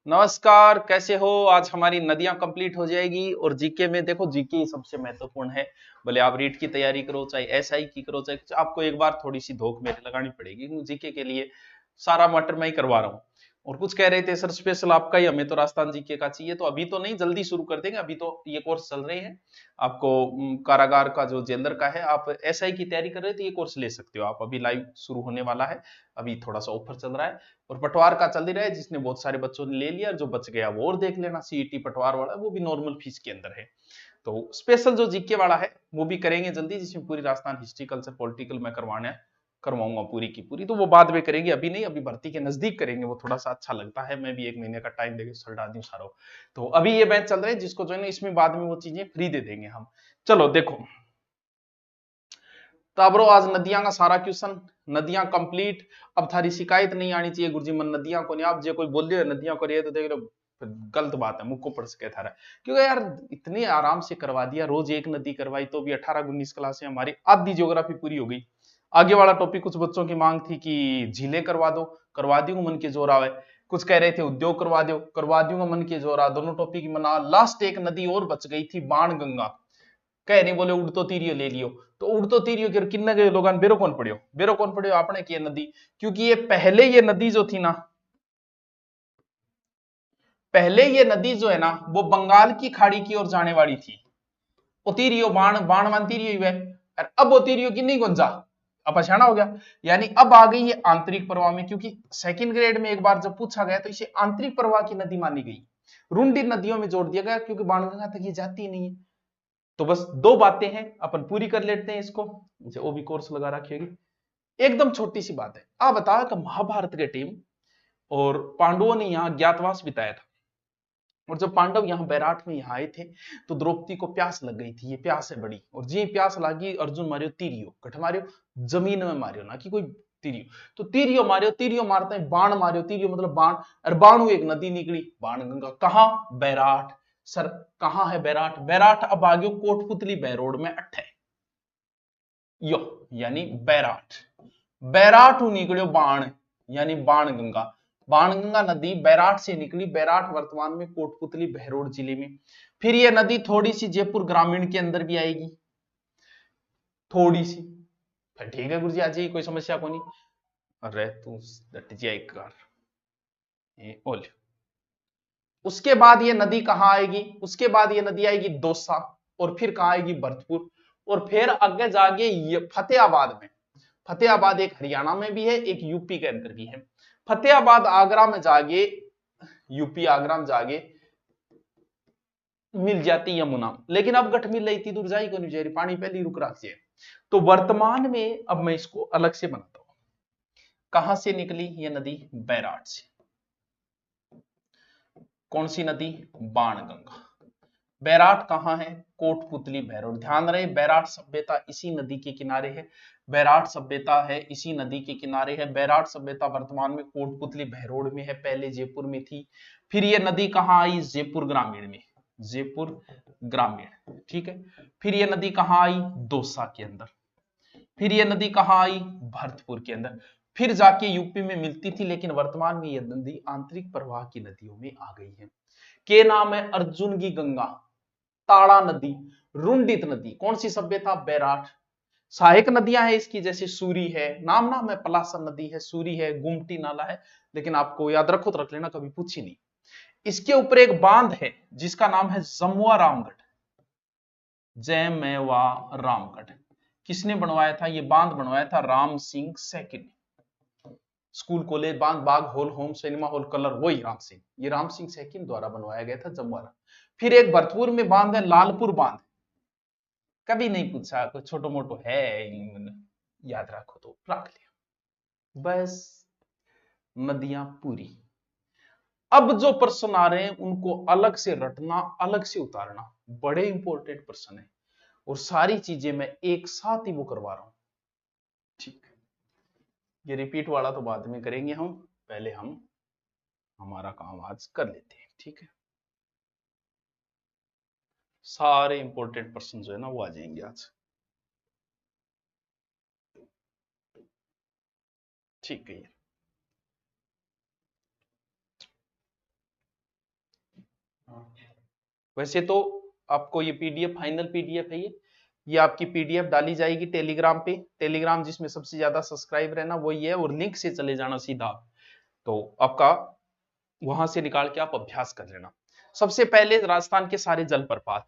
नमस्कार, कैसे हो? आज हमारी नदियां कंप्लीट हो जाएगी और जीके में देखो, जीके सबसे महत्वपूर्ण है। भले आप रीट की तैयारी करो, चाहे एसआई की करो, चाहे आपको एक बार थोड़ी सी धोख मेरे लगानी पड़ेगी, क्योंकि जीके के लिए सारा मैटर मैं ही करवा रहा हूँ। और कुछ कह रहे थे सर स्पेशल आपका ही, हमें तो राजस्थान जीके का चाहिए। तो अभी तो नहीं, जल्दी शुरू कर देंगे, अभी तो ये कोर्स चल रहे हैं। आपको कारागार का जो जेलर का है, आप एसआई की तैयारी कर रहे थे, ये कोर्स ले सकते हो आप। अभी लाइव शुरू होने वाला है, अभी थोड़ा सा ऑफर चल रहा है। और पटवार का चल ही रहा है, जिसने बहुत सारे बच्चों ने ले लिया, जो बच गया वो और देख लेना। सीईटी पटवार वाला वो भी नॉर्मल फीस के अंदर है। तो स्पेशल जो जीके वाला है वो भी करेंगे जल्दी, जिसमें पूरी राजस्थान हिस्ट्री कल्चर पॉलिटिकल में करवाऊंगा पूरी की पूरी। तो वो बाद में करेंगे, अभी नहीं, अभी भर्ती के नजदीक करेंगे, वो थोड़ा सा अच्छा लगता है। मैं भी 1 महीने का टाइम देके सल्टा दूं सारो। तो अभी ये बैच चल रहे हैं, जिसको जो है ना, इसमें बाद में वो चीजें फ्री दे देंगे हम। चलो देखो, तो अब आज नदियां का सारा क्वेश्चन, नदियां कंप्लीट। अब थारी शिकायत नहीं आनी चाहिए गुरुजी मन नदियां को नहीं। आप जो कोई बोल रहे हो नदियां को रही है, तो देख लो गलत बात है, मुख को पड़ सके थारा। क्योंकि यार इतनी आराम से करवा दिया, रोज एक नदी करवाई, तो भी 18-19 क्लास में हमारी आधी ज्योग्राफी पूरी हो गई। आगे वाला टॉपिक कुछ बच्चों की मांग थी कि झीलें करवा दो, करवा दी मन के जोर आवे। कुछ कह रहे थे उद्योग करवा दो, करवा दूंगा मन के जोर आ। दोनों टॉपिक मना। लास्ट एक नदी और बच गई थी, बाण गंगा। कह नहीं बोले उड़तो तीरियो ले लियो। तो उड़तो तीरियो के किन्ने के लोग बेरो कौन पड़ियो आपने की नदी। क्योंकि ये पहले ये नदी जो थी ना, पहले ये नदी जो है ना, वो बंगाल की खाड़ी की ओर जाने वाली थी। उतीरियो बाण बाण मान तीरियो है। और अब उतीरियो की नहीं गुंजा, अब अछाना हो गया। यानी अब आ गई ये आंतरिक प्रवाह में, क्योंकि सेकंड ग्रेड में एक बार जब पूछा गया तो इसे आंतरिक प्रवाह की नदी मानी गई। रुंडी नदियों में जोड़ दिया गया, क्योंकि बाणगंगा तक ये जाती ही नहीं है। तो बस दो बातें हैं, अपन पूरी कर लेते हैं इसको। मुझे वो भी कोर्स लगा रखिएगी। एकदम छोटी सी बात है। आप बताया कि महाभारत के टीम और पांडवों ने यहाँ ज्ञातवास बिताया था। और जब पांडव यहाँ बैराट में यहाँ आए थे, तो द्रौपदी को प्यास लग गई थी। ये प्यास है बड़ी, और जी प्यास लगी, अर्जुन मारियो तीरियो, कठ मारियो जमीन में मारियो, ना कि कोई तीरियो। तो तीरियो मारियो, तीरियो मारते हैं, बाण मारियो, तीरियो मतलब बाण। और बाणु एक नदी निकली, बाण गंगा। कहाँ? बैराट। सर कहाँ है बैराट? बैराट अब आ गयो कोटपुतली बैरोड में अट्ठे यो, यानी बैराट। बैराट निकलियो बाण, यानी बाण गंगा। बाण गंगा नदी बैराट से निकली। बैराट वर्तमान में कोटपुतली बहरोड जिले में। फिर ये नदी थोड़ी सी जयपुर ग्रामीण के अंदर भी आएगी, थोड़ी सी। फिर ठीक है गुरुजी, आ जाइए, कोई समस्या को नहीं। अरे तू डट जा एक बार, ये ओल। उसके बाद ये नदी कहां आएगी? उसके बाद ये नदी आएगी दौसा, और फिर कहां आएगी? भरतपुर। और फिर आगे जाके ये फतेहाबाद में। फतेहाबाद एक हरियाणा में भी है, एक यूपी के अंदर भी है। फतेहाबाद आगरा में जाके, यूपी आगरा में जाके मिल जाती यमुना। लेकिन अब गठ मिल रही थी, दूर जाई को नहीं जा रही, पानी पहले ही रुक रहा है। तो वर्तमान में अब मैं इसको अलग से बनाता हूं। कहां से निकली ये नदी? बैराट से। कौन सी नदी? बाणगंगा। बैराट कहां है? कोटपुतली भैरोड। ध्यान रहे, बैराट सभ्यता इसी नदी के किनारे है। बैराट सभ्यता है इसी नदी के किनारे है। बैराट सभ्यता वर्तमान में कोटपुतली भैरोड में है, पहले जयपुर में थी। फिर ये नदी कहां आई? जयपुर ग्रामीण में। जयपुर ग्रामीण, ठीक है। फिर ये नदी कहां आई? दौसा के अंदर। फिर ये नदी कहां आई? भरतपुर के अंदर। फिर जाके यूपी में मिलती थी, लेकिन वर्तमान में यह नदी आंतरिक प्रवाह की नदियों में आ गई है। के नाम है? अर्जुन की गंगा, ताड़ा नदी, रुंडित नदी। कौन सी सभ्यता? बैराट। सहायक नदियां हैं इसकी, जैसे सूरी है, नाम नाम है, पलासन नदी है, सूरी है, गुमटी नाला है। लेकिन आपको याद रखो तो रख लेना, कभी पूछी नहीं। इसके ऊपर एक बांध है जिसका नाम है जमुआ रामगढ़। जयमेवा रामगढ़। किसने बनवाया था ये बांध? बनवाया था Ram Singh second. School college बांध, बाग hall, home cinema hall, colour, वही राम सिंह। ये राम सिंह सेकंड द्वारा बनवाया गया था जमुआ। फिर एक भरतपुर में बांध है, लालपुर बांध। कभी नहीं पूछा, कुछ छोटो मोटो है, याद रखो तो रख लिया बस। नदियां पूरी। अब जो प्रश्न आ रहे हैं उनको अलग से रटना, अलग से उतारना, बड़े इंपॉर्टेंट प्रश्न है। और सारी चीजें मैं एक साथ ही वो करवा रहा हूं, ठीक है। ये रिपीट वाला तो बाद में करेंगे हम, पहले हम हमारा काम आज कर लेते हैं, ठीक है। सारे इंपॉर्टेंट प्रश्न जो है ना वो आ जाएंगे आज, ठीक है। वैसे तो आपको ये पीडीएफ, फाइनल पीडीएफ है ये आपकी पीडीएफ डाली जाएगी टेलीग्राम पे। टेलीग्राम जिसमें सबसे ज्यादा सब्सक्राइबर है ना वो ये है, और लिंक से चले जाना सीधा, तो आपका वहां से निकाल के आप अभ्यास कर लेना। सबसे पहले राजस्थान के सारे जलप्रपात,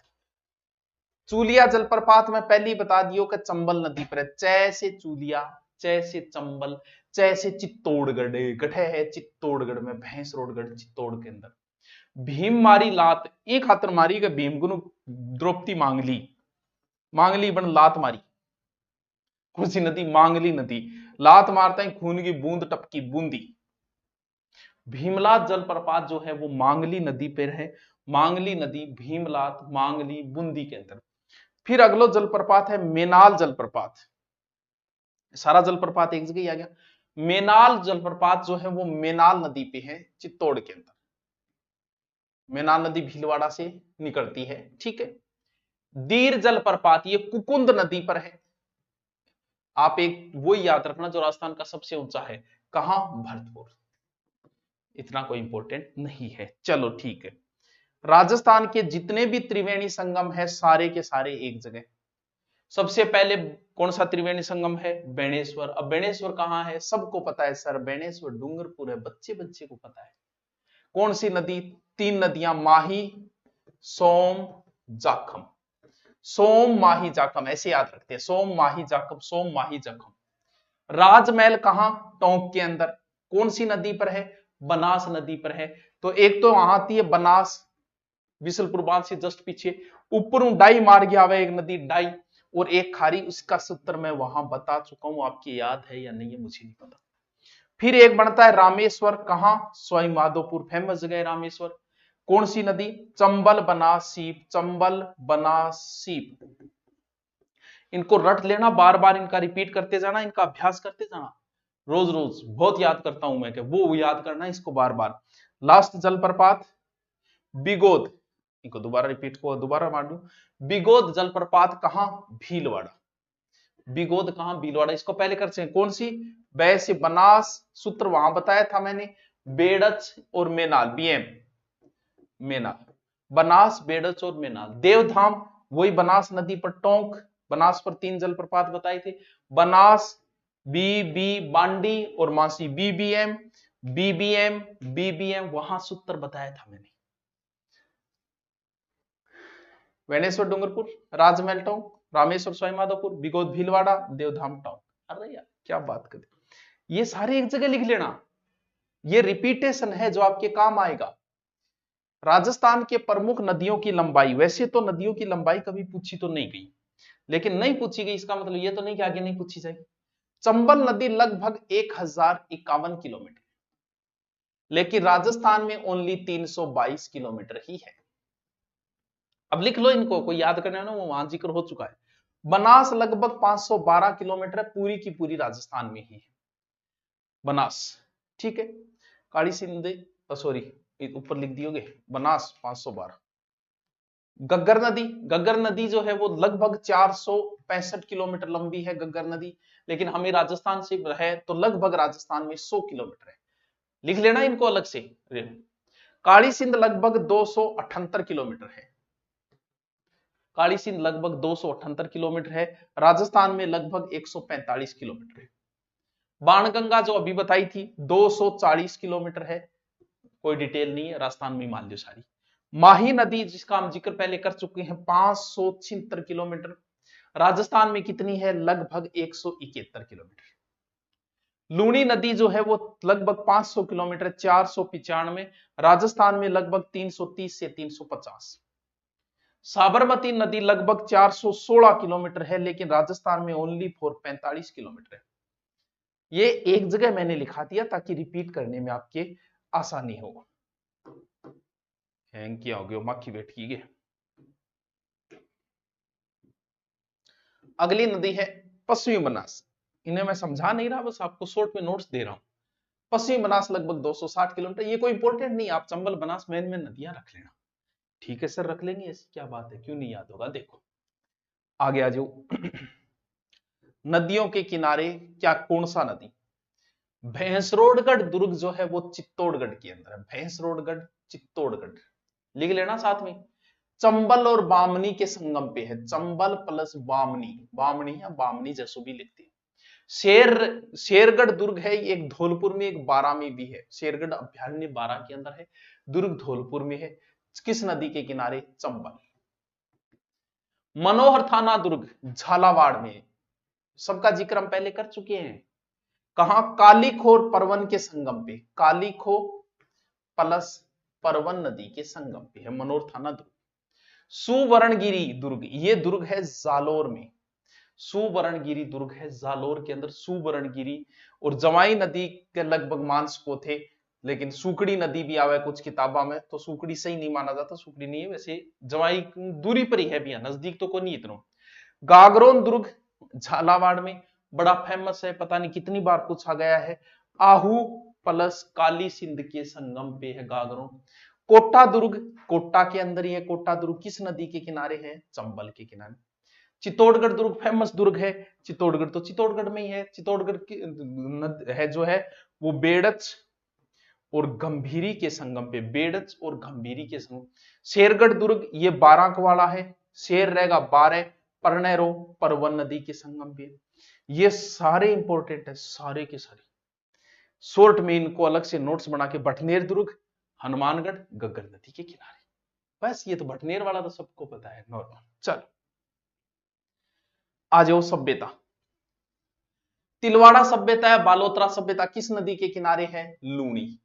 चूलिया जलप्रपात में पहले ही बता दियो कि चंबल नदी पर है। च से चूलिया, च से चंबल, च से चित्तौड़गढ़, गठे है चित्तौड़गढ़ में, भैंसरोडगढ़ चित्तौड़ के अंदर। भीम मारी लात, एक हाथर मारी के भीम गुनु द्रौपदी मांगली, मांगली बन लात मारी, कौन सी नदी? मांगली नदी। लात मारता है खून की बूंद टपकी बूंदी। भीमलात जलप्रपात जो है वो मांगली नदी पर है, मांगली नदी, भीमलात, मांगली, बूंदी के अंदर। फिर अगला जलप्रपात है मेनाल जलप्रपात, सारा जलप्रपात एक जगह ही आ गया। मेनाल जलप्रपात जो है वो मेनाल नदी पे है, चित्तौड़ के अंदर। मेनाल नदी भीलवाड़ा से निकलती है, ठीक है। दीर जलप्रपात ये कुकुंद नदी पर है। आप एक वो याद रखना जो राजस्थान का सबसे ऊंचा है, कहां? भरतपुर। इतना कोई इंपॉर्टेंट नहीं है, चलो ठीक है। राजस्थान के जितने भी त्रिवेणी संगम है सारे के सारे एक जगह। सबसे पहले कौन सा त्रिवेणी संगम है? बेणेश्वर। अब बेणेश्वर कहां है? सबको पता है सर, बेणेश्वर डूंगरपुर है, बच्चे बच्चे को पता है। कौन सी नदी? तीन नदियां, माही, सोम, जाखम। सोम, माही, जाखम, ऐसे याद रखते हैं, सोम, माही, जाखम, सोम, माही, जाखम। राजमहल कहां? टोंक के अंदर। कौन सी नदी पर है? बनास नदी पर है। तो एक तो वहां आती है बनास, विशलपुर बांध से जस्ट पीछे। ऊपर डाई मार गया हुआ एक नदी डाई, और एक खारी, उसका सूत्र मैं वहां बता चुका हूं, आपकी याद है या नहीं है मुझे नहीं पता। फिर एक बनता है रामेश्वर, कहां? सवाई माधोपुर, फेमस जगह है रामेश्वर। कौन सी नदी? चंबल, बनास, सीप, चंबल, बनास, सीप। इनको रट लेना, बार बार इनका रिपीट करते जाना, इनका अभ्यास करते जाना, रोज रोज। बहुत याद करता हूं मैं, कि वो याद करना इसको बार बार। लास्ट जलप्रपात बिगोद, इनको दोबारा रिपीट को दोबारा मार दूं। बिगोद जलप्रपात कहां? भीलवाड़ा। बिगोद कहां? भीलवाड़ा। इसको पहले कर सकते, कौन सी? वैसे बनास, सूत्र वहां बताया था मैंने, बेड़च और मेनाल, बीएम, मेनाल, बनास, बेड़च और मेनाल। देवधाम वही बनास नदी पर, टोंक, बनास पर तीन जलप्रपात बताए थे, बनास, बी बांडी और मासी, बीबीएम, बीबीएम, बीबीएम, वहां सूत्र बताया था मैंने। वेणेश्वर डूंगरपुर, राजमहल टोंक, रामेश्वर सवाई माधोपुर, बिगोद भीलवाड़ा, देवधाम टोंक। अरे यार क्या बात कर, ये सारे एक जगह लिख लेना, ये रिपीटेशन है जो आपके काम आएगा। राजस्थान के प्रमुख नदियों की लंबाई, वैसे तो नदियों की लंबाई कभी पूछी तो नहीं गई, लेकिन नहीं पूछी गई इसका मतलब ये तो नहीं कि आगे नहीं पूछी जाएगी। चंबल नदी लगभग 1051 किलोमीटर, लेकिन राजस्थान में ओनली 322 किलोमीटर ही है। अब लिख लो इनको, कोई याद करना है ना, वो वहां जिक्र हो चुका है। बनास लगभग 512 किलोमीटर है, पूरी की पूरी राजस्थान में ही है बनास, ठीक है। काली सिंध, सॉरी ऊपर लिख दियोगे, बनास 512। गग्गर नदी, गग्गर नदी जो है वो लगभग 465 किलोमीटर लंबी है गग्गर नदी, लेकिन हमें राजस्थान से है तो लगभग राजस्थान में 100 किलोमीटर है, लिख लेना इनको अलग से। काली सिंध लगभग 278 किलोमीटर है, काली सिंध लगभग 278 किलोमीटर है, राजस्थान में लगभग 145 किलोमीटर है। बाणगंगा जो अभी बताई थी 240 किलोमीटर है, कोई डिटेल नहीं है, राजस्थान में मान लो सारी। माही नदी जिसका हम जिक्र पहले कर चुके हैं 576 किलोमीटर, राजस्थान में कितनी है? लगभग 171 किलोमीटर। लूणी नदी जो है वो लगभग 500 किलोमीटर, 495, राजस्थान में लगभग 330 से 350। साबरमती नदी लगभग 416 किलोमीटर है, लेकिन राजस्थान में ओनली 45 किलोमीटर है। ये एक जगह मैंने लिखा दिया ताकि रिपीट करने में आपके आसानी हो। हैंग किया हो गया, मक्खी बैठ गई। अगली नदी है पश्चिमी बनास, इन्हें मैं समझा नहीं रहा, बस आपको शॉर्ट में नोट्स दे रहा हूं। पश्चिमी बनास लगभग 260 किलोमीटर, ये कोई इंपॉर्टेंट नहीं, आप चंबल बनास मेन नदियां रख लेना। ठीक है सर रख लेंगे, ऐसी क्या बात है, क्यों नहीं याद होगा। देखो आगे आ जाओ। नदियों के किनारे क्या, कौन सा नदी? भैंसरोडगढ़ दुर्ग जो है वो चित्तौड़गढ़ के अंदर है, भैंसरोडगढ़ चित्तौड़गढ़, लिख लेना साथ में। चंबल और बामनी के संगम पे है, चंबल प्लस बामनी, बामनी या बामनी जैसो भी लिखते हैं। शेरगढ़ दुर्ग है, एक धौलपुर में एक बारां में भी है। शेरगढ़ अभ्यारण्य बारां के अंदर है, दुर्ग धौलपुर में है। किस नदी के किनारे? चंबल। मनोहर थाना दुर्ग झालावाड़ में, सबका जिक्र हम पहले कर चुके हैं। कहा? कालीखो और परवन के संगम पे, कालीखो प्लस परवन नदी के संगम पे है मनोहर थाना दुर्ग। सुवर्णगिरी दुर्ग, ये दुर्ग है जालोर में, सुवर्णगिरी दुर्ग है जालोर के अंदर, सुवर्णगिरी। और जवाई नदी के लगभग मांस को थे, लेकिन सुकड़ी नदी भी आवे कुछ किताबा में, तो सुकड़ी सही नहीं माना जाता, सुकड़ी नहीं है, वैसे जवाई दूरी पर ही है भैया, नजदीक तो को नहीं इतना। गागरोन दुर्ग झालावाड़ में, बड़ा फेमस है, पता नहीं कितनी बार पूछा गया है। आहू प्लस काली सिंध के संगम पे है गागरोन। कोटा दुर्ग, कोटा के अंदर ही है कोटा दुर्ग, किस नदी के किनारे है? चंबल के किनारे। चित्तौड़गढ़ दुर्ग फेमस दुर्ग है, चित्तौड़गढ़ तो चित्तौड़गढ़ में ही है, चित्तौड़गढ़ की है जो है वो बेड़च और गंभीरी के संगम पे, बेड़च और गंभीरी के संगम। शेरगढ़ दुर्ग ये बारांकवाड़ा है, शेर रहेगा 12, परनेरो परवन नदी के संगम पे। ये सारे इंपॉर्टेंट है, सारे के सारे। शॉर्ट में इनको अलग से नोट्स बना के, भटनेर दुर्ग हनुमानगढ़ गग्गर नदी के किनारे। बस ये तो भटनेर वाला तो सबको पता है, नॉर्मल। चलो आ जाओ सभ्यता। तिलवाड़ा सभ्यता है, बालोतरा सभ्यता किस नदी के किनारे है? लूणी।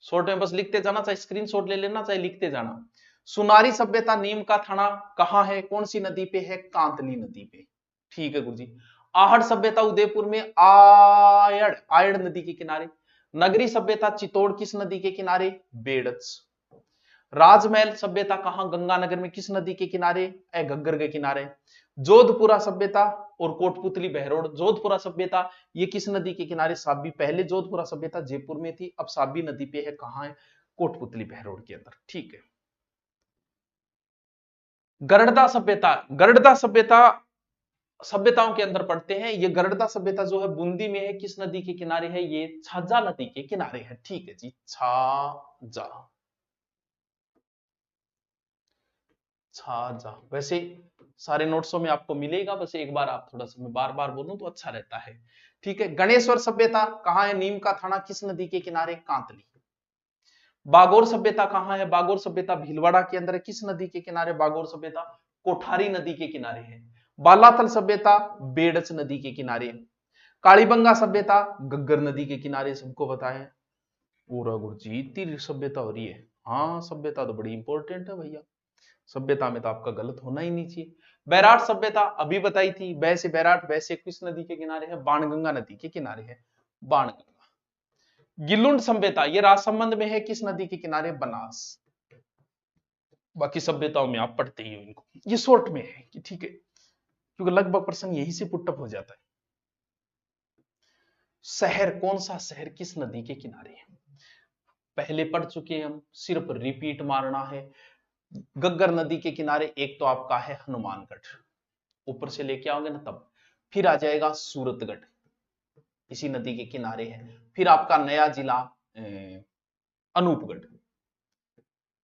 शॉर्ट में बस लिखते जाना, चाहे स्क्रीनशॉट ले लेना, चाहे लिखते जाना। सुनारी सभ्यता नीम का थाना कहां है, कौन सी नदी पे है? कांतली नदी पे। ठीक है गुरुजी। आहड़ सभ्यता उदयपुर में, आयड़, आयड़ नदी के किनारे। नगरी सभ्यता चित्तौड़ किस नदी के किनारे? बेड़च। राजमहल सभ्यता कहां? गंगानगर में, किस नदी के किनारे? घग्गर के किनारे। जोधपुरा सभ्यता और कोटपुतली बहरोड, जोधपुरा सभ्यता ये किस नदी के किनारे? साबी। पहले जोधपुरा सभ्यता जयपुर में थी, अब साबी नदी पे है, कहां है? कोटपुतली बहरोड के अंदर। ठीक है। गरड़दा सभ्यता, गरड़दा सभ्यता सभ्यताओं के अंदर पढ़ते हैं। ये गरड़दा सभ्यता जो है बूंदी में है, किस नदी के किनारे है? ये छाजा नदी के किनारे है। ठीक है जी, छाजा, छाजा। वैसे सारे नोट्सों में आपको मिलेगा, बस एक बार आप थोड़ा सा, मैं बार बार बोलूं तो अच्छा रहता है। ठीक है। गणेश्वर सभ्यता कहां है? नीम का थाना किस नदी के किनारे? कांतली। बागोर सभ्यता कहां है? बागोर सभ्यता भीलवाड़ा के अंदर है, किस नदी के किनारे? बागोर सभ्यता कोठारी नदी के किनारे है। बालाथल सभ्यता बेड़च नदी के किनारे। कालीबंगा सभ्यता गग्गर नदी के किनारे, सबको पता है। पूरा गुरुजी इतनी सभ्यता हो रही है। हाँ सभ्यता तो बड़ी इंपॉर्टेंट है भैया, सभ्यता में तो आपका गलत होना ही नहीं चाहिए। बैराट सभ्यता अभी बताई थी, बै से बैराट, वै से किस नदी के किनारे है? बाणगंगा नदी के किनारे है, बाणगंगा। गिलुंड सभ्यता ये राजसमंद में है, किस नदी के किनारे? बनास। बाकी सभ्यताओं में आप पढ़ते ही हो इनको, ये शॉर्ट में है कि ठीक है, क्योंकि लगभग प्रश्न यही से पुटअप हो जाता है। शहर, कौन सा शहर किस नदी के किनारे है? पहले पढ़ चुके हैं हम, सिर्फ रिपीट मारना है। गग्गर नदी के किनारे एक तो आपका है हनुमानगढ़, ऊपर से लेके आओगे ना तब। फिर आ जाएगा सूरतगढ़, इसी नदी के किनारे है। फिर आपका नया जिला अनूपगढ़,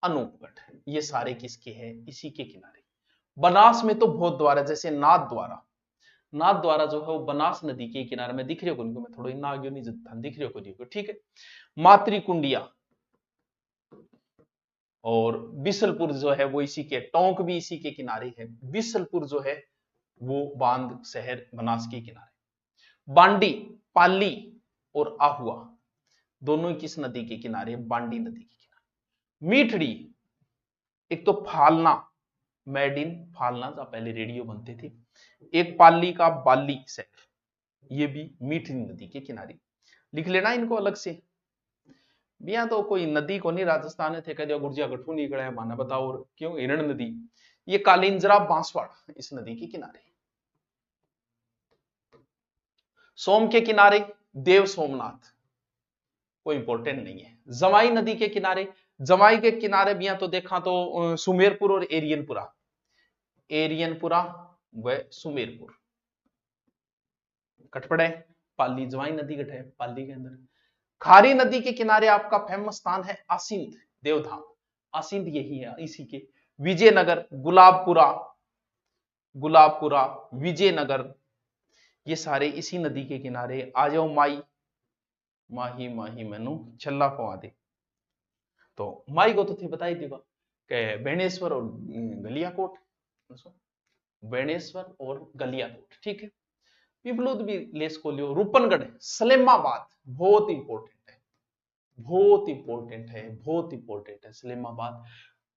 अनूपगढ़ ये सारे किसके हैं? इसी के किनारे। बनास में तो बहुत द्वार है, जैसे नाथ द्वारा, नाथ द्वारा जो है वो बनास नदी के किनारे में। दिख रही हो उनको, मैं थोड़ा इतना आगे नहीं जाता, दिख रही हो को, ठीक है। मातृकुंडिया और बिसलपुर जो है वो इसी के, टोंक भी इसी के किनारे है। बिसलपुर जो है वो बांध शहर बनास के किनारे। बांडी, पाली और आहुआ दोनों ही किस नदी के किनारे? बांडी नदी के किनारे। मीठड़ी, एक तो फालना, मेड इन फालना जहां पहले रेडियो बनते थे, एक पाली का बाली शहर, ये भी मीठड़ी नदी के किनारे। लिख लेना इनको अलग से। बिया तो कोई नदी को नहीं, राजस्थान में थे कह दिया गुर्जिया गठू निकला है माना, बताओ और क्यों? हिरण नदी, ये कालिंजरा बांसवाड़ा इस नदी के किनारे। सोम के किनारे देव सोमनाथ, कोई इंपॉर्टेंट नहीं है। जवाई नदी के किनारे, जवाई के किनारे भी तो देखा तो सुमेरपुर और एरियनपुरा, एरियनपुरा व सुमेरपुर। कटपड़े पाली, जवाई नदी कट है पाली के अंदर। खारी नदी के किनारे आपका फेमस स्थान है असिंध देवधाम, आसिंद यही है इसी के। विजयनगर, गुलाबपुरा, गुलाबपुरा, विजयनगर, ये सारे इसी नदी के किनारे। आ जाओ माई, माही माही मैनू छल्ला पवा दे। तो माई को तो थी बताई देगा कि बेणेश्वर और गलियाकोट, बेणेश्वर और गलियाकोट, ठीक है। पिपलुद भी लेस को लियो, रूपनगढ़, सलेमाबाद, बहुत इंपॉर्टेंट है, बहुत इंपॉर्टेंट है, बहुत इंपॉर्टेंट है सलेमाबाद।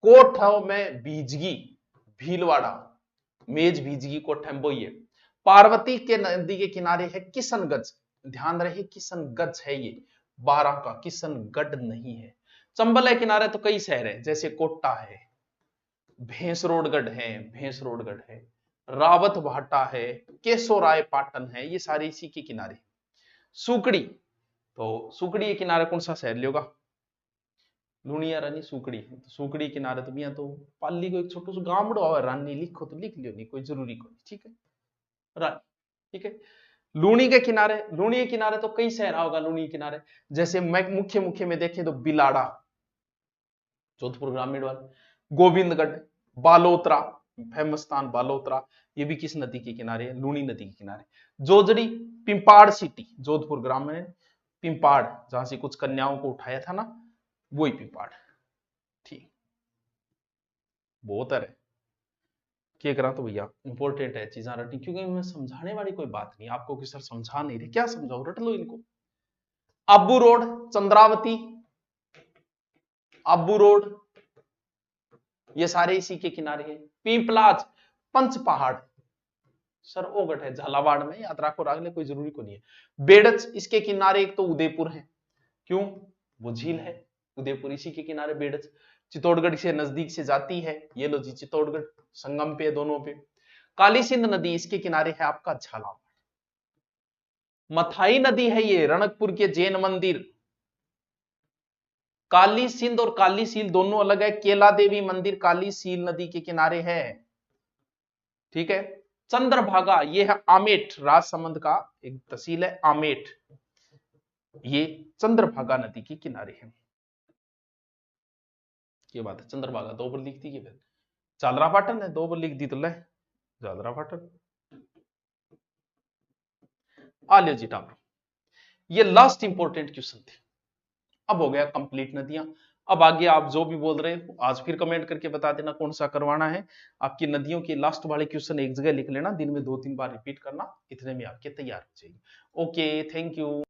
कोठ में बीजगी, भीलवाड़ा, मेज बीजगी कोठ है वो ये। पार्वती के नदी के किनारे है किशनगंज, ध्यान रहे किशनगंज है ये, बारां का, किशनगढ़ नहीं है। चंबल के किनारे तो कई शहर है, जैसे कोटा है, भेंसरोडगढ़ है, भेंसरोडगढ़ है, रावत भाटा है, केशोराय पाटन है, ये सारे इसी के किनारे। सुकड़ी, तो सुकड़ी के किनारे कौन सा शहर लियोगा? लुणिया रानी सुकड़ी, तो सुकड़ी किनारे तो भैया तो पाली को एक छोटू सा गामड़ो है, रानी लिखो तो लिख लियो, नहीं कोई जरूरी कोई, ठीक है रानी, ठीक है। लूणी के किनारे, लूणी के किनारे तो कई शहर होगा लूणी के किनारे, जैसे मुख्य मुख्य में देखें तो बिलाड़ा, जोधपुर ग्रामीण वाले, गोविंदगढ़, बालोतरा, फेमस स्थान बालोतरा, ये भी किस नदी के किनारे है? लूणी नदी के किनारे। जोजड़ी, पिंपाड़ सिटी, जोधपुर ग्रामीण, पिंपाड़, जहां से कुछ कन्याओं को उठाया था ना, वही पिंपाड़, ठीक। बहुत है क्या करा तो भैया इंपॉर्टेंट है चीजें रटनी, क्योंकि मैं समझाने वाली कोई बात नहीं, आपको कि सर समझा नहीं रहे, क्या समझाओ, रट लो इनको। आबू रोड, चंद्रावती, आबू रोड, ये सारे इसी के किनारे हैं। पीपलाज, पंच पहाड़, सर ओगट है झालावाड़ में, यात्रा को रागले कोई जरूरी को नहीं है। बेड़च, इसके किनारे एक तो उदयपुर है, क्यों? वो झील है, उदयपुर इसी के किनारे बेड़च। चित्तौड़गढ़ से नजदीक से जाती है, ये लो जी चित्तौड़गढ़, संगम पे दोनों पे। काली सिंध नदी इसके किनारे है आपका झालावाड़। मथाई नदी है ये, रणकपुर के जैन मंदिर। काली सिंध और काली सील दोनों अलग है, केला देवी मंदिर काली सील नदी के किनारे है, ठीक है। चंद्रभागा, ये है आमेठ, राजसमंद का एक तहसील है आमेठ, ये चंद्रभागा नदी के किनारे है। ये बात है, चंद्रभागा दो बार लिख दी, फिर जालरा पाटन है, दो बार लिख दी तो ले जालरा पाटन। आ लियो जी टावर, ये लास्ट इंपॉर्टेंट क्वेश्चन थे। अब हो गया कंप्लीट नदियां। अब आगे आप जो भी बोल रहे हो आज फिर कमेंट करके बता देना कौन सा करवाना है। आपकी नदियों के लास्ट वाले क्वेश्चन एक जगह लिख लेना, दिन में 2-3 बार रिपीट करना, इतने में आपके तैयार हो जाएगी। Okay, thank you.